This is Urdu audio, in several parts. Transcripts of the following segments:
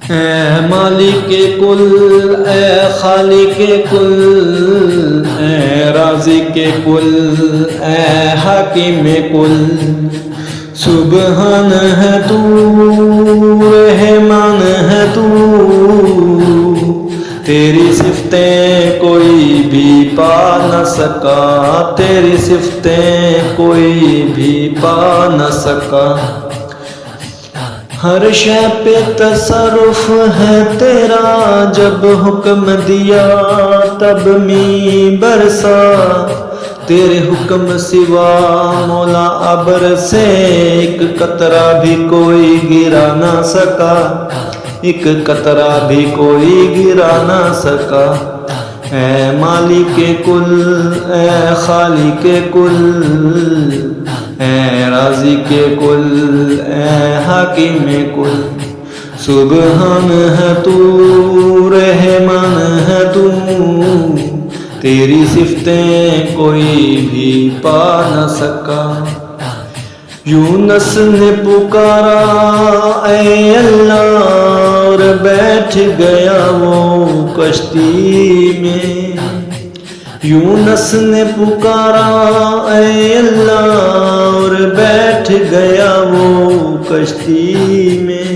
اے مالک کل، اے خالق کل، اے رازق کل، اے حاکم کل، سبحان ہے تو، رحمان ہے تو، تیری صفتیں کوئی بھی پا نہ سکا، تیری صفتیں کوئی بھی پا نہ سکا، ہر شے پہ تصرف ہے تیرا، جب حکم دیا تب می برسا، تیرے حکم سوا مولا ابر سے ایک قطرہ بھی کوئی گرا نہ سکا، ایک قطرہ بھی کوئی گرا نہ سکا، اے مالک کل، اے خالق کل، اے رازق کل، اے حاکم کل، سبحان ہے تو، رحمان ہے تو، تیری صفتیں کوئی بھی پا نہ سکا، یونس نے پکارا اے اللہ اور بیٹھ گیا وہ کشتی میں، یونس نے پکارا اے اللہ اور بیٹھ گیا وہ کشتی میں،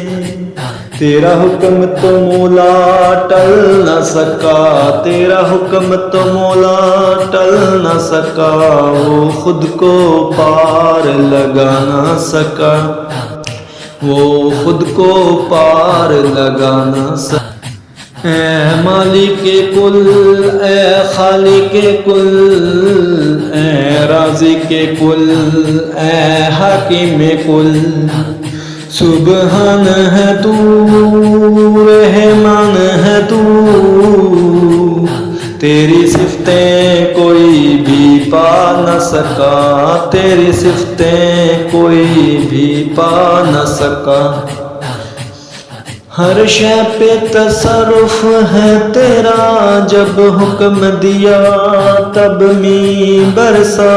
تیرا حکم تو مولا ٹل نہ سکا، تیرا حکم تو مولا ٹل نہ سکا، وہ خود کو پار لگا نہ سکا، وہ خود کو پار لگا نہ سکا، اے مالک کل، اے خالق کل، اے رازق کل، اے حاکم کل، سبحان ہے تو، رحمان ہے تو، تیری صفتیں کوئی بھی پا نہ سکا، تیری صفتیں کوئی بھی پا نہ سکا، ہر شے پہ تصرف ہے تیرا، جب حکم دیا تب می برسا،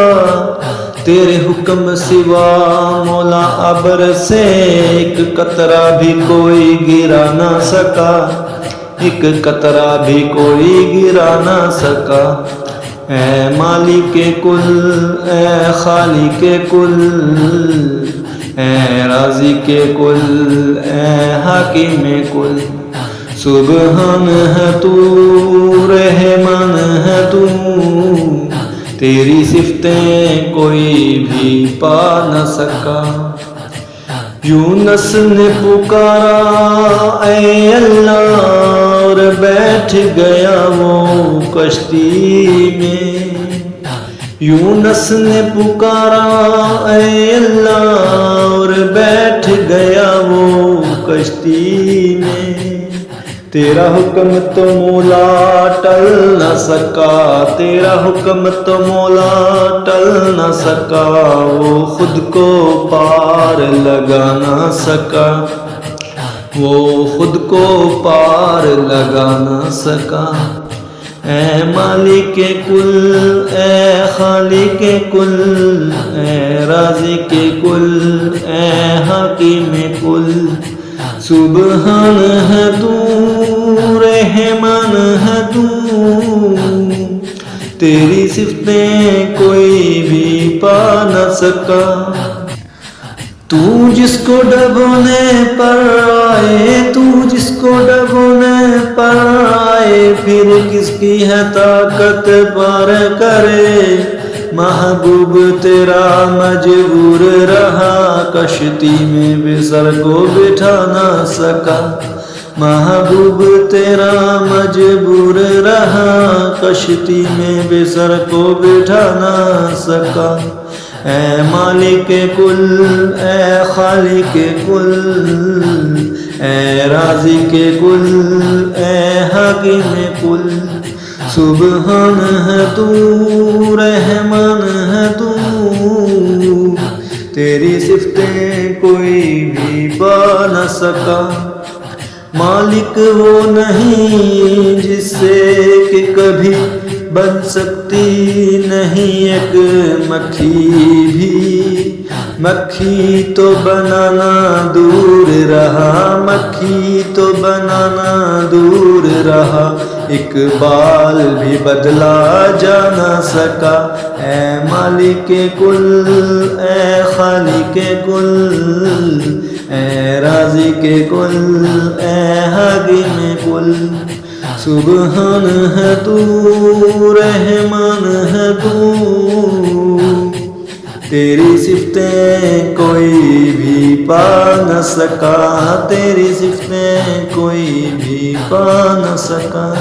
تیرے حکم سوا مولا ابر سے ایک قطرہ بھی کوئی گرا نہ سکا، ایک قطرہ بھی کوئی گرا نہ سکا، اے مالک کل، اے خالق کل، اے رازق کل، اے حاکم کل، سبحان ہے تو، رحمان ہے تو، تیری صفتیں کوئی بھی پا نہ سکا، یونس نے پکارا اے اللہ اور بیٹھ گیا وہ کشتی میں، یونس نے پکارا اے اللہ اور بیٹھ گیا وہ کشتی میں، تیرا حکم تو مولا ٹل نہ سکا، تیرا حکم تو مولا ٹل نہ سکا، وہ خود کو پار لگا نہ سکا، وہ خود کو پار لگا نہ سکا، اے مالک کل، اے خالق کل، اے رازق کل، اے حاکم کل، سبحان ہے تو، رحمان ہے تو، تیری صفتیں کوئی بھی پا نہ سکا، تو جس کو ڈبونے پر آئے، تو جس کو ڈبونے پر آئے، پھر کس کی ہے طاقت پار کرے، محبوب تیرا مجبور رہا، کشتی میں بھی سر کو بٹھا نہ سکا، محبوب تیرا مجبور رہا، کشتی میں بھی سر کو بٹھا نہ سکا، اے مالک کل، اے خالق کل، اے رازق کل، اے حاکم کل، سبحان ہے تو، رحمان ہے تو، تیری صفتیں کوئی بھی پا نہ سکا، مالک وہ نہیں جس سے کہ کبھی بن سکتی نہیں ایک مکھی بھی، مکھی تو بنانا دور رہا، مکھی تو بنانا دور رہا، ایک بال بھی بدلا جا نہ سکا۔ اے مالک کل، اے خالق کل، اے رازق کل، اے حاکم کل، سبحان ہے تو، رحمان ہے تو، تیری صفتیں کوئی بھی پا نہ سکا، تیری صفتیں کوئی بھی پا نہ سکا۔